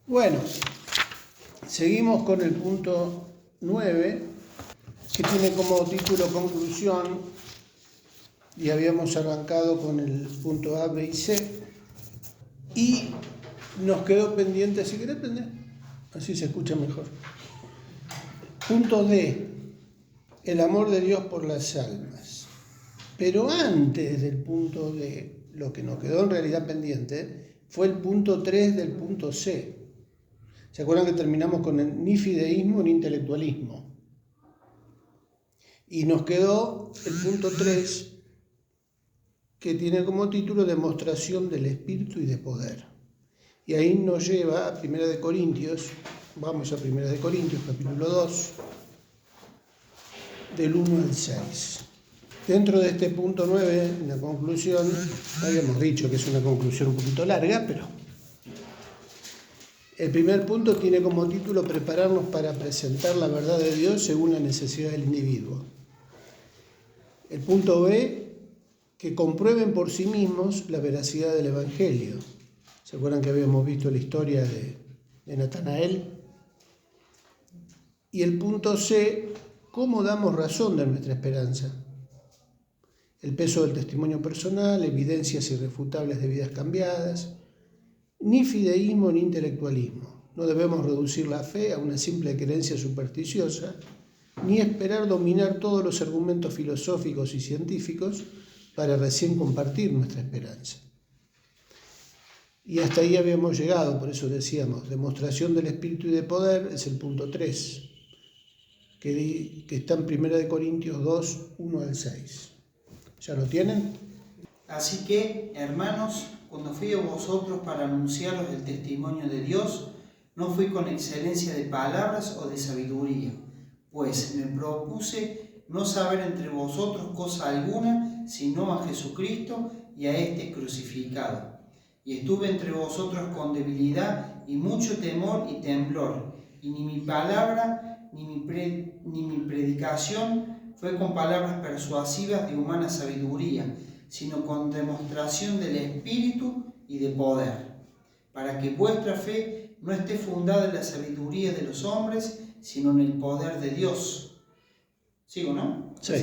Bueno, seguimos con el punto 9, que tiene como título conclusión, y habíamos arrancado con el punto A, B y C, y nos quedó pendiente, si querés prender, así se escucha mejor. Punto D, el amor de Dios por las almas. Pero antes del punto D, lo que nos quedó en realidad pendiente fue el punto 3 del punto C. ¿Se acuerdan que terminamos con el ni fideísmo ni intelectualismo? Y nos quedó el punto 3, que tiene como título demostración del Espíritu y de poder. Y ahí nos lleva a 1 de Corintios, vamos a 1 de Corintios, capítulo 2, del 1 al 6. Dentro de este punto 9, en la conclusión, habíamos dicho que es una conclusión un poquito larga, pero el primer punto tiene como título prepararnos para presentar la verdad de Dios según la necesidad del individuo. El punto B, que comprueben por sí mismos la veracidad del Evangelio. ¿Se acuerdan que habíamos visto la historia de Natanael? Y el punto C, cómo damos razón de nuestra esperanza. El peso del testimonio personal, evidencias irrefutables de vidas cambiadas, ni fideísmo ni intelectualismo. No debemos reducir la fe a una simple creencia supersticiosa, ni esperar dominar todos los argumentos filosóficos y científicos para recién compartir nuestra esperanza. Y hasta ahí habíamos llegado, por eso decíamos, demostración del Espíritu y de poder es el punto 3, que está en 1 de Corintios 2, 1 al 6. ¿Ya lo tienen? Así que, hermanos, cuando fui a vosotros para anunciaros el testimonio de Dios, no fui con excelencia de palabras o de sabiduría, pues me propuse no saber entre vosotros cosa alguna, sino a Jesucristo y a este crucificado. Y estuve entre vosotros con debilidad y mucho temor y temblor, y ni mi palabra ni mi predicación fue con palabras persuasivas de humana sabiduría, sino con demostración del Espíritu y de poder, para que vuestra fe no esté fundada en la sabiduría de los hombres, sino en el poder de Dios. ¿Sigo, no? Sí.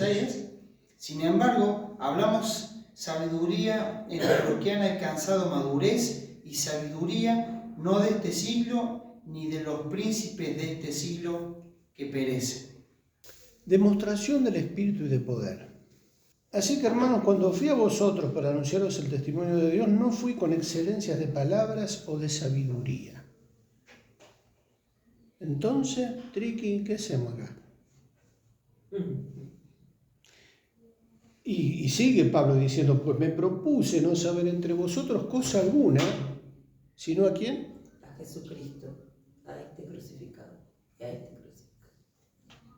Sin embargo, hablamos sabiduría en los que han alcanzado madurez, y sabiduría no de este siglo, ni de los príncipes de este siglo que perecen. Demostración del Espíritu y de poder. Así que, hermanos, cuando fui a vosotros para anunciaros el testimonio de Dios, no fui con excelencias de palabras o de sabiduría. Entonces, Triqui, ¿qué hacemos acá? Y sigue Pablo diciendo, pues me propuse no saber entre vosotros cosa alguna, sino ¿a quién? A Jesucristo, a este crucificado y a este crucificado.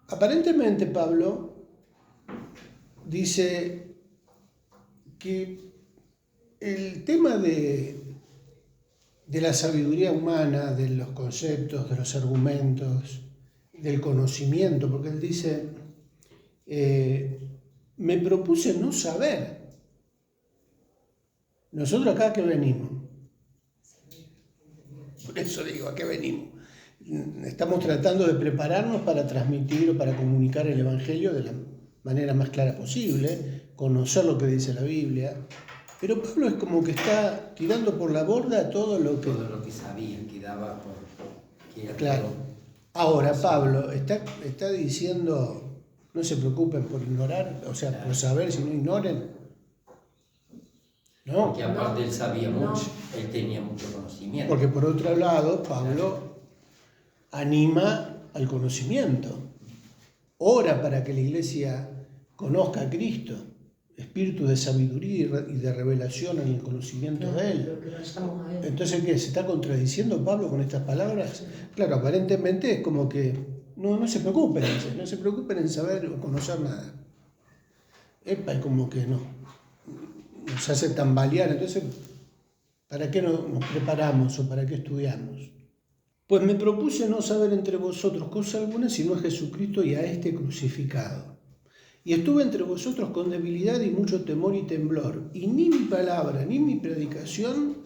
Aparentemente Pablo dice que el tema de la sabiduría humana, de los conceptos, de los argumentos, del conocimiento, porque él dice, me propuse no saber. Nosotros acá, ¿a qué venimos? Por eso digo, ¿a qué venimos? Estamos tratando de prepararnos para transmitir o para comunicar el Evangelio de la manera más clara posible, conocer lo que dice la Biblia. Pero Pablo es como que está tirando por la borda todo lo que sabía, que daba por que era claro. todo. Ahora Pablo está diciendo, no se preocupen por ignorar, o sea, por saber, si no ignoren. No. Porque aparte él sabía mucho, él tenía mucho conocimiento. Porque por otro lado, Pablo anima al conocimiento. Ora para que la iglesia conozca a Cristo, espíritu de sabiduría y de revelación en el conocimiento de Él. Entonces, ¿qué? ¿Se está contradiciendo Pablo con estas palabras? Claro, aparentemente es como que no se preocupen, no se preocupen en saber o conocer nada. Es como que nos hace tambalear. Entonces, ¿para qué nos preparamos o para qué estudiamos? Pues me propuse no saber entre vosotros cosa alguna, sino a Jesucristo y a este crucificado. Y estuve entre vosotros con debilidad y mucho temor y temblor, y ni mi palabra ni mi predicación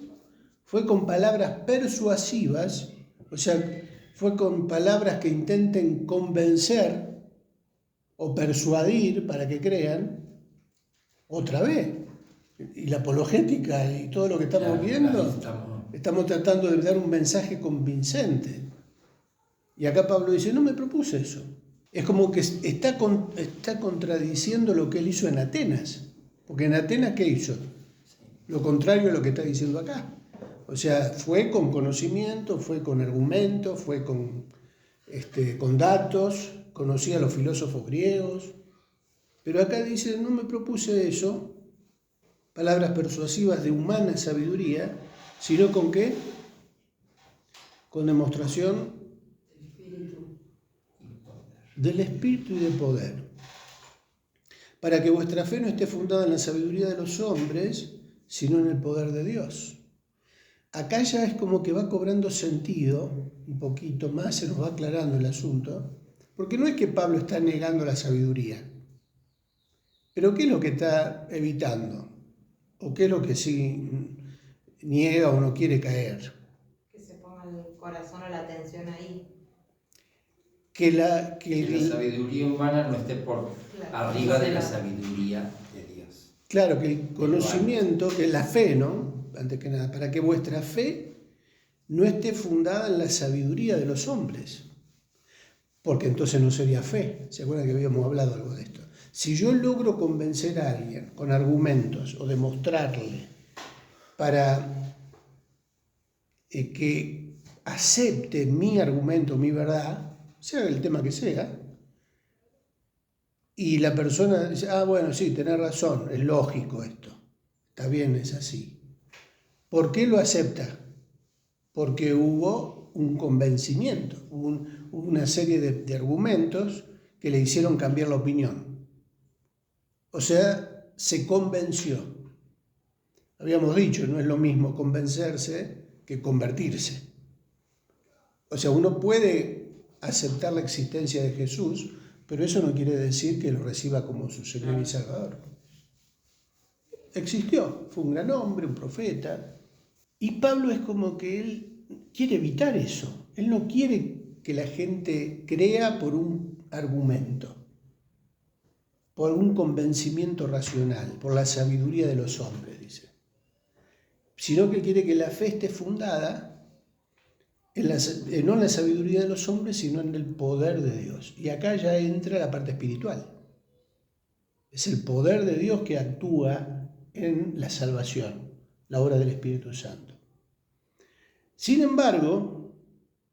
fue con palabras persuasivas O sea, fue con palabras que intenten convencer o persuadir para que crean otra vez. Y la apologética y todo lo que estamos Claro, viendo, ahí estamos tratando de dar un mensaje convincente. Y acá Pablo dice, no me propuse eso. Es como que está contradiciendo lo que él hizo en Atenas. Porque en Atenas, ¿qué hizo? Lo contrario a lo que está diciendo acá. O sea, fue con conocimiento, fue con argumentos, fue con datos, conocía a los filósofos griegos. Pero acá dice, no me propuse eso, palabras persuasivas de humana sabiduría, sino con ¿qué? Con demostración del Espíritu y de poder, para que vuestra fe no esté fundada en la sabiduría de los hombres, sino en el poder de Dios. Acá ya es como que va cobrando sentido, un poquito más se nos va aclarando el asunto, porque no es que Pablo está negando la sabiduría, pero ¿qué es lo que está evitando? ¿O qué es lo que sí niega o no quiere caer? Que se ponga el corazón o la atención ahí. Que la sabiduría humana no esté por arriba de la sabiduría de Dios. Claro, que el conocimiento, que la fe, ¿no? Antes que nada, para que vuestra fe no esté fundada en la sabiduría de los hombres, porque entonces no sería fe. ¿Se acuerdan que habíamos hablado algo de esto? Si yo logro convencer a alguien con argumentos o demostrarle para que acepte mi argumento, mi verdad, sea el tema que sea, y la persona dice, bueno, sí, tenés razón, es lógico esto, está bien, es así. ¿Por qué lo acepta? Porque hubo un convencimiento, hubo una serie de argumentos que le hicieron cambiar la opinión. O sea, se convenció. Habíamos dicho, no es lo mismo convencerse que convertirse. O sea, uno puede aceptar la existencia de Jesús, pero eso no quiere decir que lo reciba como su Señor y Salvador. Existió, fue un gran hombre, un profeta, y Pablo es como que él quiere evitar eso. Él no quiere que la gente crea por un argumento, por un convencimiento racional, por la sabiduría de los hombres, dice. Sino que él quiere que la fe esté fundada no en la sabiduría de los hombres, sino en el poder de Dios. Y acá ya entra la parte espiritual. Es el poder de Dios que actúa en la salvación, la obra del Espíritu Santo. Sin embargo,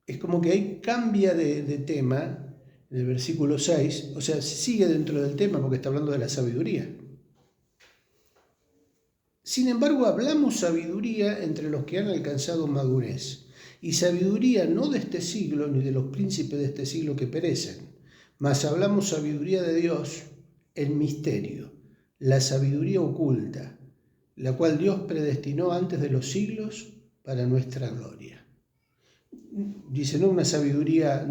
es como que ahí cambia de tema en el versículo 6, o sea, sigue dentro del tema porque está hablando de la sabiduría. Sin embargo, hablamos sabiduría entre los que han alcanzado madurez, y sabiduría no de este siglo ni de los príncipes de este siglo que perecen, mas hablamos sabiduría de Dios en misterio, la sabiduría oculta, la cual Dios predestinó antes de los siglos para nuestra gloria. Dice, no una sabiduría,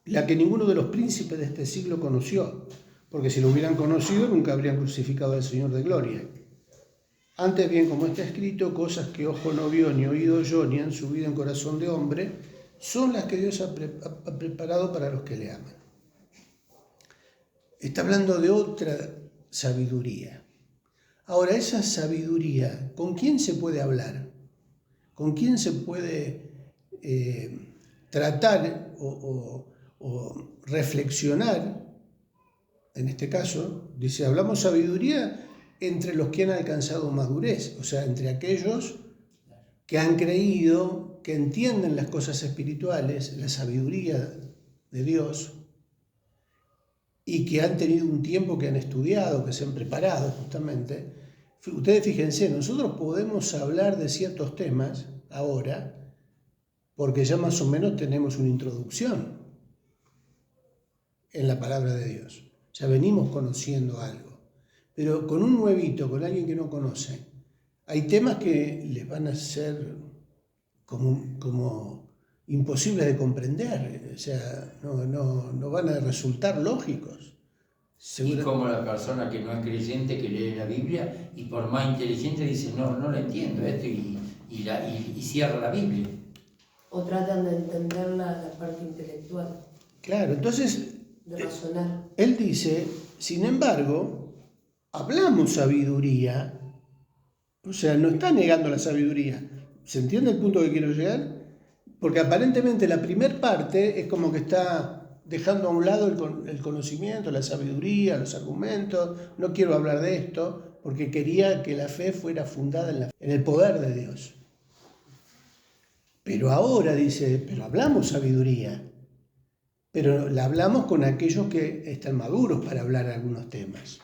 la que ninguno de los príncipes de este siglo conoció, porque si lo hubieran conocido nunca habrían crucificado al Señor de gloria. Antes bien, como está escrito, cosas que ojo no vio, ni oído oyó, ni han subido en corazón de hombre, son las que Dios ha preparado para los que le aman. Está hablando de otra sabiduría. Ahora, esa sabiduría, ¿con quién se puede hablar? ¿Con quién se puede tratar o reflexionar? En este caso, dice, hablamos sabiduría entre los que han alcanzado madurez, o sea, entre aquellos que han creído, que entienden las cosas espirituales, la sabiduría de Dios, y que han tenido un tiempo que han estudiado, que se han preparado justamente. Ustedes fíjense, nosotros podemos hablar de ciertos temas ahora porque ya más o menos tenemos una introducción en la palabra de Dios. Ya venimos conociendo algo. Pero con un nuevito, con alguien que no conoce, hay temas que les van a ser como imposibles de comprender. O sea, no van a resultar lógicos. Y como la persona que no es creyente, que lee la Biblia, y por más inteligente dice, no lo entiendo esto, y y cierra la Biblia. O tratan de entender la parte intelectual, Claro, entonces de razonar. él dice, sin embargo, hablamos sabiduría, o sea, no está negando la sabiduría. ¿Se entiende el punto que quiero llegar? Porque aparentemente la primera parte es como que está dejando a un lado el conocimiento, la sabiduría, los argumentos. No quiero hablar de esto porque quería que la fe fuera fundada en el poder de Dios. Pero ahora dice, pero hablamos sabiduría, pero la hablamos con aquellos que están maduros para hablar algunos temas.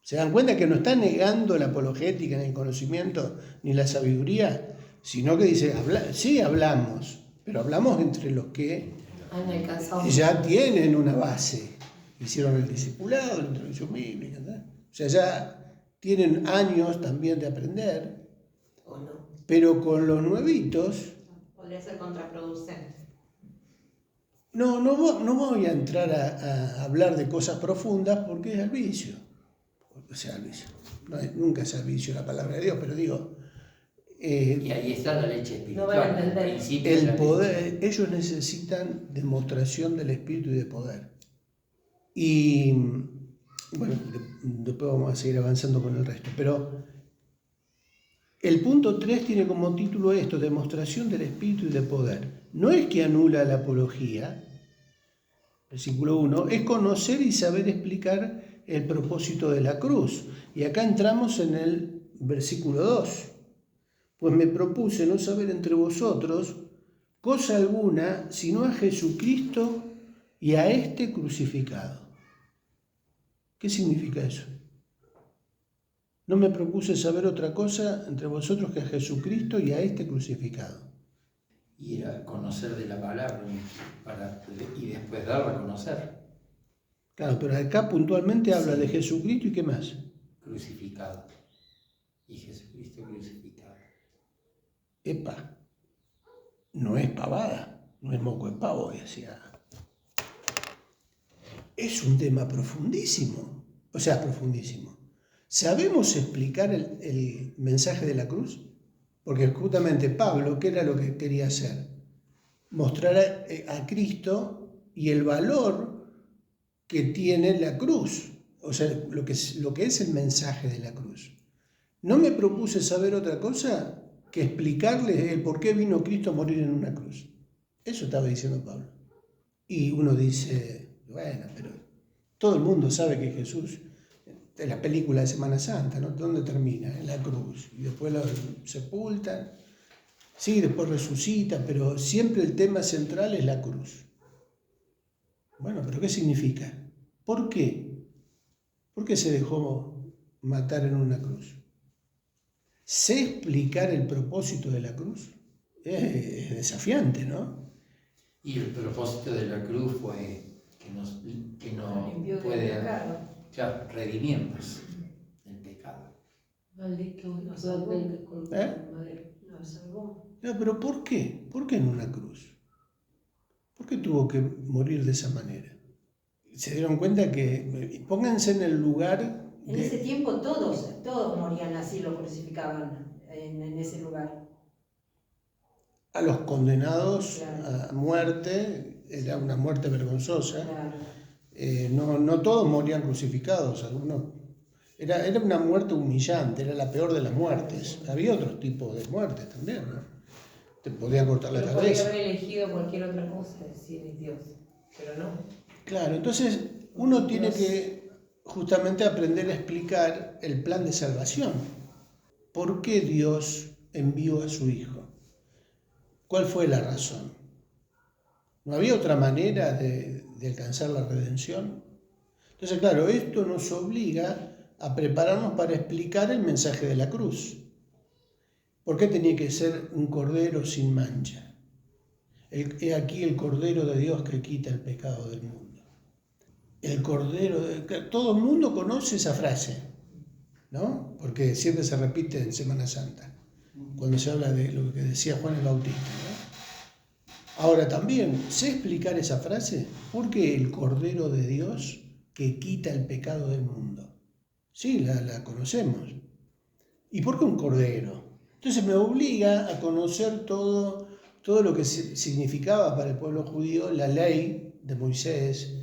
¿Se dan cuenta que no está negando la apologética, ni el conocimiento, ni la sabiduría? Sino que dice, sí hablamos, pero hablamos entre los que Han alcanzado. ya tienen una base. Hicieron el discipulado, la introducción bíblica, ¿no? O sea, ya tienen años también de aprender, ¿O no? pero con los nuevitos, Podría ser contraproducente. no voy a entrar a hablar de cosas profundas porque es al vicio. O sea, al vicio. Nunca es al vicio la palabra de Dios, pero digo, Y ahí está la leche espiritual. No van a entender. El principio de la el leche. poder, ellos necesitan demostración del espíritu y de poder. Y bueno, después vamos a seguir avanzando con el resto, pero el punto 3 tiene como título esto, demostración del espíritu y de poder. No es que anula la apología, versículo 1, es conocer y saber explicar el propósito de la cruz. Y acá entramos en el versículo 2. Pues me propuse no saber entre vosotros cosa alguna, sino a Jesucristo y a este crucificado. ¿Qué significa eso? No me propuse saber otra cosa entre vosotros que a Jesucristo y a este crucificado. Y era conocer de la palabra y después darla a conocer. Claro, pero acá puntualmente habla de Jesucristo y ¿qué más? Crucificado. Y Jesucristo crucificado. Epa, no es pavada, no es moco de pavo, decía. Es un tema profundísimo, o sea, profundísimo. ¿Sabemos explicar el mensaje de la cruz? Porque justamente Pablo, ¿qué era lo que quería hacer? Mostrar a Cristo y el valor que tiene la cruz, o sea, lo que es el mensaje de la cruz. No me propuse saber otra cosa que explicarles el por qué vino Cristo a morir en una cruz. Eso estaba diciendo Pablo. Y uno dice, bueno, pero todo el mundo sabe que Jesús, en la película de Semana Santa, ¿no? ¿Dónde termina? En la cruz. Y después lo sepultan. Sí, después resucita, pero siempre el tema central es la cruz. Bueno, pero ¿qué significa? ¿Por qué? ¿Por qué se dejó matar en una cruz? ¿Sé explicar el propósito de la cruz? Es desafiante, ¿no? Y el propósito de la cruz fue que nos Limpió del puede pecado. redimirnos del pecado. Maldito Nos salvó. el que colgó ¿Eh? en madera. Nos salvó. No, pero ¿por qué? ¿Por qué en una cruz? ¿Por qué tuvo que morir de esa manera? Se dieron cuenta que, pónganse en el lugar En ese tiempo todos morían así, lo crucificaban en ese lugar. a los condenados Claro. a muerte, era una muerte vergonzosa. Claro. No todos morían crucificados, algunos. Era una muerte humillante, era la peor de las muertes. Había otros tipos de muertes también, ¿no? Te podían cortar la Pero podría cabeza. haber elegido cualquier otra cosa, decir es Dios, pero no. Claro, entonces uno tiene que justamente aprender a explicar el plan de salvación. ¿Por qué Dios envió a su Hijo? ¿Cuál fue la razón? ¿No había otra manera de alcanzar la redención? Entonces, claro, esto nos obliga a prepararnos para explicar el mensaje de la cruz. ¿Por qué tenía que ser un cordero sin mancha? He aquí el cordero de Dios que quita el pecado del mundo. El cordero todo el mundo conoce esa frase, ¿no? Porque siempre se repite en Semana Santa, cuando se habla de lo que decía Juan el Bautista, ¿no? Ahora también, ¿sé explicar esa frase? ¿Por qué el cordero de Dios que quita el pecado del mundo? Sí, la conocemos. ¿Y por qué un cordero? Entonces me obliga a conocer todo lo que significaba para el pueblo judío la ley de Moisés,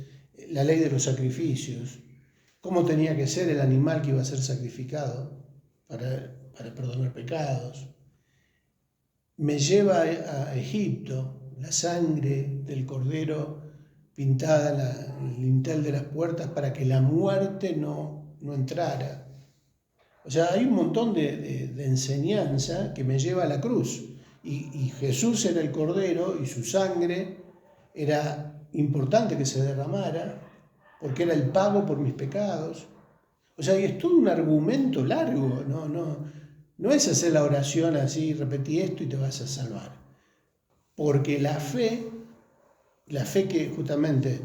la ley de los sacrificios, cómo tenía que ser el animal que iba a ser sacrificado para perdonar pecados. Me lleva a Egipto, la sangre del cordero pintada en el lintel de las puertas para que la muerte no entrara. O sea, hay un montón de enseñanza que me lleva a la cruz. Y Jesús era el cordero y su sangre era importante que se derramara porque era el pago por mis pecados. O sea, y es todo un argumento largo, no es hacer la oración así, repetí esto y te vas a salvar. Porque la fe que justamente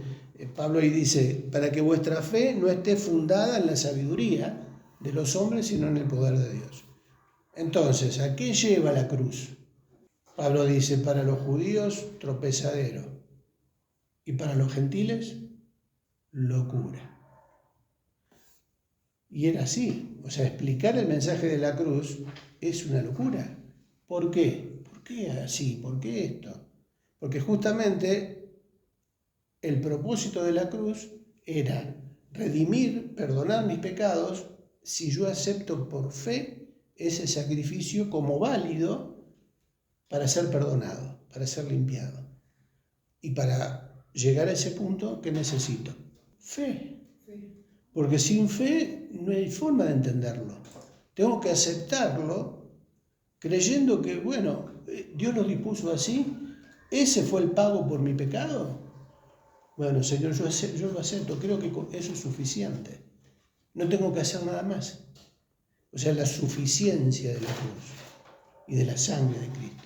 Pablo ahí dice, para que vuestra fe no esté fundada en la sabiduría de los hombres, sino en el poder de Dios. Entonces, ¿a qué lleva la cruz? Pablo dice, para los judíos, tropezadero, y para los gentiles, locura. Y era así, o sea, explicar el mensaje de la cruz es una locura. ¿Por qué? ¿Por qué así? ¿Por qué esto? Porque justamente el propósito de la cruz era redimir, perdonar mis pecados, si yo acepto por fe ese sacrificio como válido para ser perdonado, para ser limpiado. Y para llegar a ese punto, ¿qué necesito? Fe. Porque sin fe no hay forma de entenderlo. Tengo que aceptarlo creyendo que, bueno, Dios lo dispuso así. ¿Ese fue el pago por mi pecado? Bueno, Señor, yo lo acepto. Creo que eso es suficiente. No tengo que hacer nada más. O sea, la suficiencia de la cruz y de la sangre de Cristo.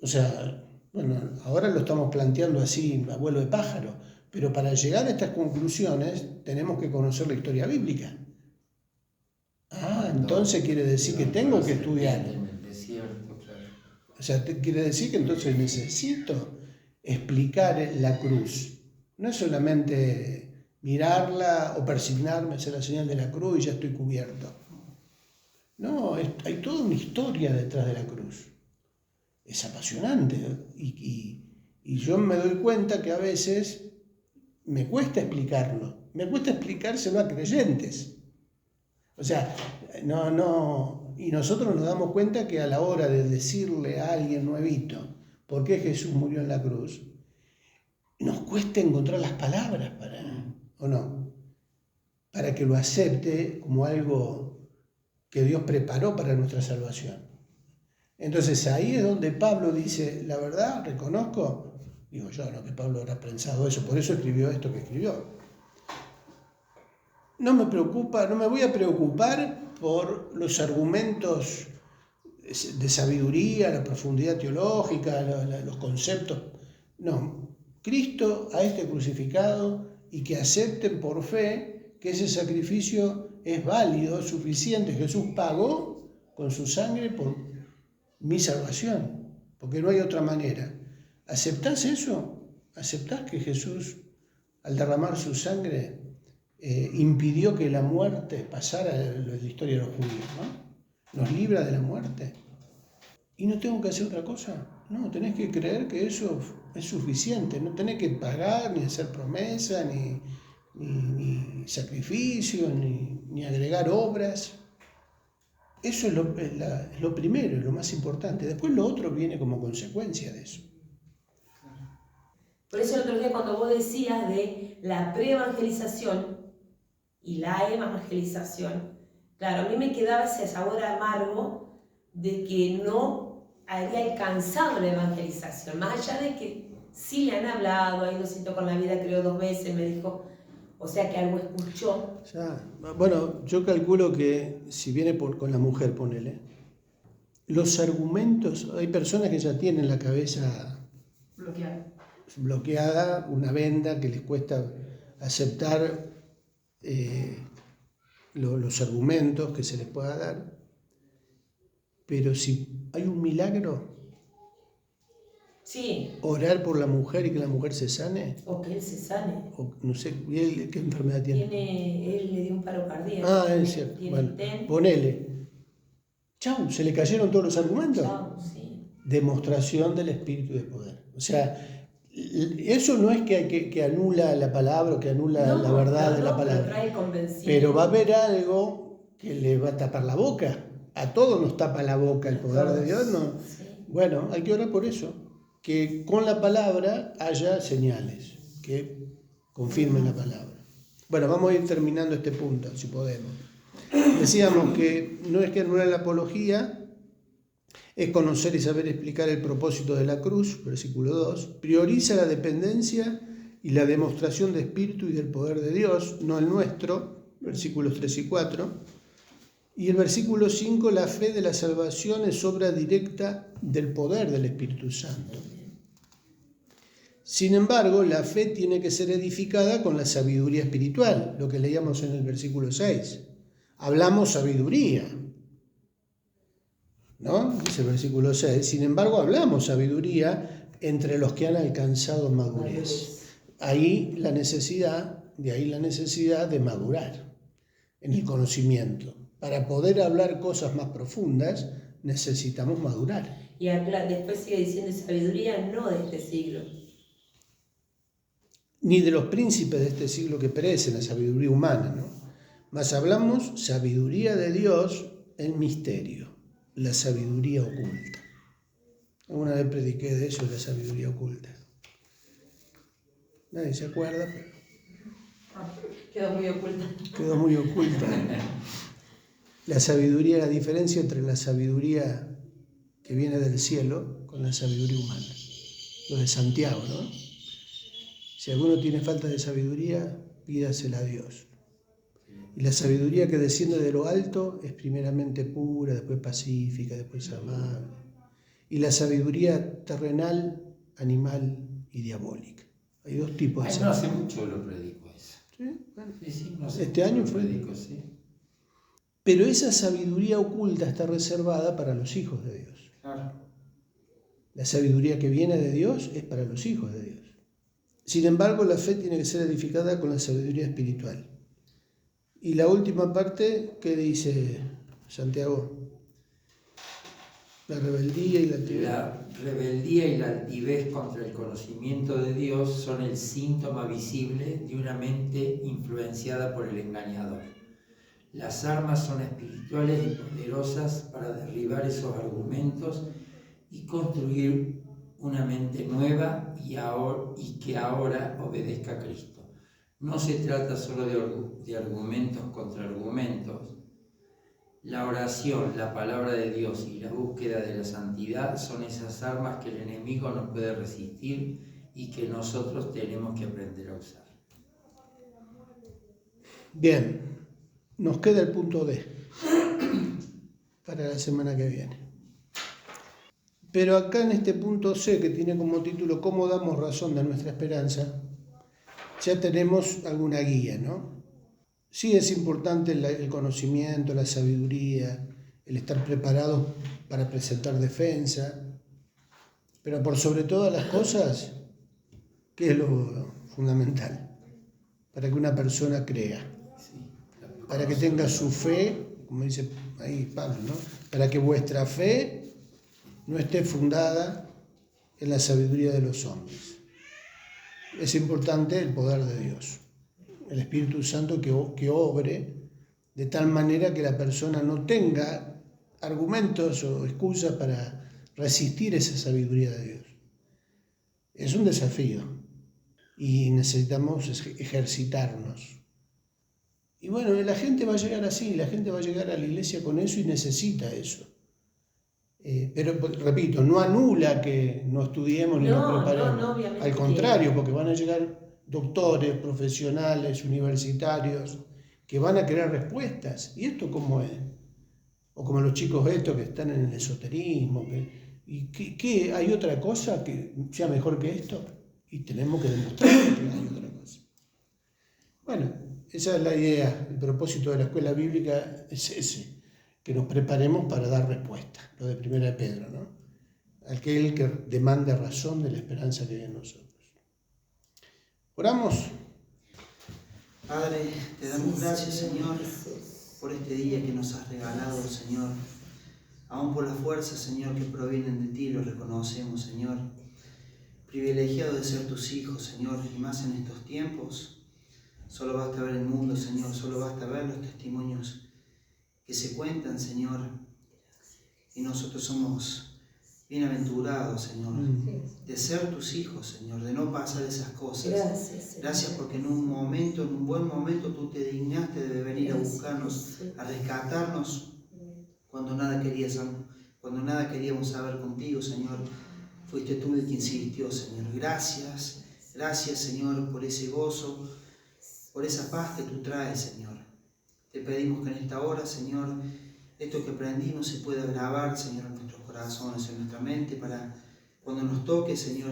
O sea, bueno, ahora lo estamos planteando así, abuelo de pájaro, pero para llegar a estas conclusiones tenemos que conocer la historia bíblica. Entonces quiere decir que tengo que estudiar. O sea, quiere decir que entonces necesito explicar la cruz. No es solamente mirarla o persignarme, hacer la señal de la cruz y ya estoy cubierto. No, hay toda una historia detrás de la cruz. Es apasionante. Y yo me doy cuenta que a veces me cuesta explicarlo. Me cuesta explicárselo a creyentes. O sea, y nosotros nos damos cuenta que a la hora de decirle a alguien nuevito por qué Jesús murió en la cruz, nos cuesta encontrar las palabras para que lo acepte como algo que Dios preparó para nuestra salvación. Entonces ahí es donde Pablo dice, la verdad, reconozco, digo yo, no que Pablo habrá pensado eso, por eso escribió esto que escribió. No me voy a preocupar por los argumentos de sabiduría, la profundidad teológica, los conceptos. No, Cristo a este crucificado y que acepten por fe que ese sacrificio es válido, suficiente. Jesús pagó con su sangre por mi salvación, porque no hay otra manera. ¿Aceptás eso? ¿Aceptás que Jesús, al derramar su sangre, impidió que la muerte pasara en la historia de los judíos, ¿no? Nos libra de la muerte. Y no tengo que hacer otra cosa. No, tenés que creer que eso es suficiente. No tenés que pagar, ni hacer promesa, ni sacrificio, ni agregar obras. Eso es lo primero, es lo más importante. Después lo otro viene como consecuencia de eso. Por eso el otro día cuando vos decías de la pre-evangelización y la evangelización, claro, a mí me quedaba ese sabor amargo de que no había alcanzado la evangelización, más allá de que sí le han hablado, ahí lo siento con la vida, creo 2 veces, me dijo, o sea que algo escuchó. Bueno, yo calculo que si viene con la mujer, ponele, los argumentos, hay personas que ya tienen la cabeza bloqueada, una venda que les cuesta aceptar los argumentos que se les pueda dar, pero si hay un milagro, sí, orar por la mujer y que la mujer se sane, o que él se sane. o no sé, ¿qué enfermedad tiene? Él le dio un paro cardíaco. Es cierto, bueno, ponele. Chau, se le cayeron todos los argumentos. Chao, sí. Demostración del espíritu de poder. O sea, eso no es que anula la palabra o que anula la verdad de la palabra. Pero trae convencido. Pero va a haber algo que le va a tapar la boca. A todos nos tapa la boca el poder de Dios, ¿no? Sí. Bueno, hay que orar por eso. Que con la palabra haya señales que confirmen la palabra. Bueno, vamos a ir terminando este punto, si podemos. Decíamos que no es que anule la apología, es conocer y saber explicar el propósito de la cruz, versículo 2. Prioriza la dependencia y la demostración de espíritu y del poder de Dios, no el nuestro, versículos 3 y 4. Y el versículo 5, la fe de la salvación es obra directa del poder del Espíritu Santo. Sin embargo, la fe tiene que ser edificada con la sabiduría espiritual, lo que leíamos en el versículo 6. Hablamos sabiduría, ¿no? Dice el versículo 6. Sin embargo, hablamos sabiduría entre los que han alcanzado madurez. De ahí la necesidad de madurar en el conocimiento. Para poder hablar cosas más profundas, necesitamos madurar. Y después sigue diciendo sabiduría no de este siglo. Ni de los príncipes de este siglo que perecen, la sabiduría humana, ¿no? Mas hablamos sabiduría de Dios en misterio, la sabiduría oculta. Alguna vez prediqué de eso, la sabiduría oculta. Nadie se acuerda, pero Quedó muy oculta. quedó muy oculta. La sabiduría, la diferencia entre la sabiduría que viene del cielo con la sabiduría humana. Lo de Santiago, ¿no? Si alguno tiene falta de sabiduría, pídasela a Dios. Y la sabiduría que desciende de lo alto es primeramente pura, después pacífica, después amable. Y la sabiduría terrenal, animal y diabólica. Hay dos tipos de No sabiduría. hace mucho lo predico eso. ¿Sí? Bueno. Sí, no sé Este mucho año lo fue. predico, sí. Pero esa sabiduría oculta está reservada para los hijos de Dios. Claro. La sabiduría que viene de Dios es para los hijos de Dios. Sin embargo, la fe tiene que ser edificada con la sabiduría espiritual. Y la última parte, ¿qué dice Santiago? La rebeldía y la altivez. La rebeldía y la altivez contra el conocimiento de Dios son el síntoma visible de una mente influenciada por el engañador. Las armas son espirituales y poderosas para derribar esos argumentos y construir una mente nueva y que ahora obedezca a Cristo. No se trata solo de argumentos contra argumentos. La oración, la palabra de Dios y la búsqueda de la santidad son esas armas que el enemigo no puede resistir y que nosotros tenemos que aprender a usar. Bien, nos queda el punto D para la semana que viene. Pero acá en este punto C, que tiene como título ¿Cómo damos razón de nuestra esperanza?, ya tenemos alguna guía, ¿no? Sí es importante el conocimiento, la sabiduría, el estar preparados para presentar defensa, pero por sobre todas las cosas, ¿qué es lo fundamental? Para que una persona crea, para que tenga su fe, como dice ahí Pablo, ¿no? Para que vuestra fe no esté fundada en la sabiduría de los hombres. Es importante el poder de Dios, el Espíritu Santo que obre de tal manera que la persona no tenga argumentos o excusas para resistir esa sabiduría de Dios. Es un desafío y necesitamos ejercitarnos. Y bueno, la gente va a llegar así, la gente va a llegar a la iglesia con eso y necesita eso. Pero repito, no anula que no estudiemos ni nos preparemos. No, obviamente. Al contrario, porque van a llegar doctores, profesionales, universitarios, que van a querer respuestas. ¿Y esto cómo es? O como los chicos estos que están en el esoterismo. ¿Y qué? ¿Hay otra cosa que sea mejor que esto? Y tenemos que demostrar que hay otra cosa. Bueno, esa es la idea. El propósito de la escuela bíblica es ese, que nos preparemos para dar respuesta. Lo de 1 Pedro, ¿no? Aquel que demande razón de la esperanza que hay en nosotros. Oramos. Padre, te damos gracias, Señor, por este día que nos has regalado, Señor. aún por las fuerzas, Señor, que provienen de ti, lo reconocemos, Señor. Privilegiado de ser tus hijos, Señor, y más en estos tiempos. Solo basta ver el mundo, Señor, solo basta ver los testimonios que se cuentan, Señor. Y nosotros somos bienaventurados, Señor, de ser tus hijos, Señor, de no pasar esas cosas. Gracias, Señor. Gracias porque en un buen momento tú te dignaste de venir a Gracias, buscarnos, Jesús. a rescatarnos cuando nada queríamos saber contigo, Señor. Fuiste tú el que insistió, Señor. Gracias, gracias, Señor, por ese gozo, por esa paz que tú traes, Señor. Te pedimos que en esta hora, Señor, esto que aprendimos se pueda grabar, Señor, en nuestros corazones, en nuestra mente, para cuando nos toque, Señor,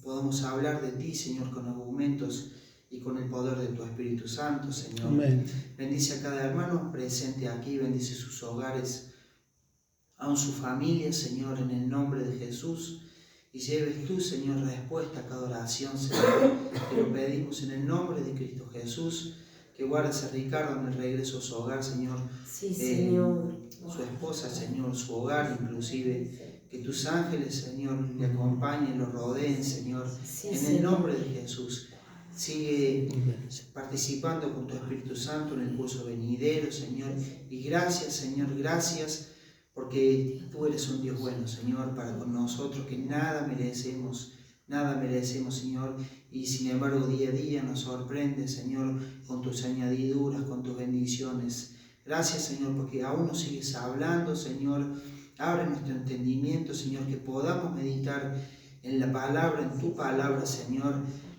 podamos hablar de ti, Señor, con argumentos y con el poder de tu Espíritu Santo, Señor. Amén. Bendice a cada hermano presente aquí, bendice sus hogares, aun su familia, Señor, en el nombre de Jesús. Y lleves tú, Señor, respuesta a cada oración, Señor. Te lo pedimos en el nombre de Cristo Jesús, que guardes a Ricardo en el regreso a su hogar, Señor. Sí, Señor. Su esposa, Señor, su hogar inclusive. Que tus ángeles, Señor, le acompañen, lo rodeen, Señor. Sí, En el Señor. nombre de Jesús. Sigue participando con tu Espíritu Santo en el curso venidero, Señor. Y gracias, Señor, gracias, porque tú eres un Dios bueno, Señor, para con nosotros, que nada merecemos, Señor, y sin embargo día a día nos sorprende, Señor, con tus añadiduras, con tus bendiciones. Gracias, Señor, porque aún nos sigues hablando, Señor. Abre nuestro entendimiento, Señor, que podamos meditar en la palabra, en tu palabra, Señor,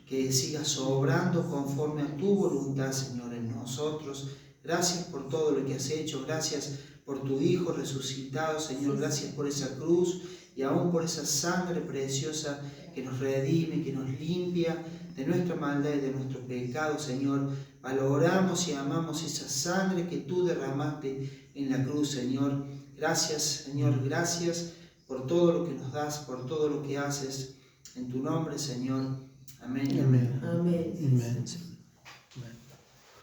que sigas obrando conforme a tu voluntad, Señor, en nosotros. Gracias por todo lo que has hecho, gracias por tu Hijo resucitado, Señor, gracias por esa cruz y aún por esa sangre preciosa que nos redime, que nos limpia de nuestra maldad y de nuestro pecado, Señor. Valoramos y amamos esa sangre que tú derramaste en la cruz, Señor. Gracias, Señor, gracias por todo lo que nos das, por todo lo que haces. En tu nombre, Señor. Amén. Amén. Amén. Amén.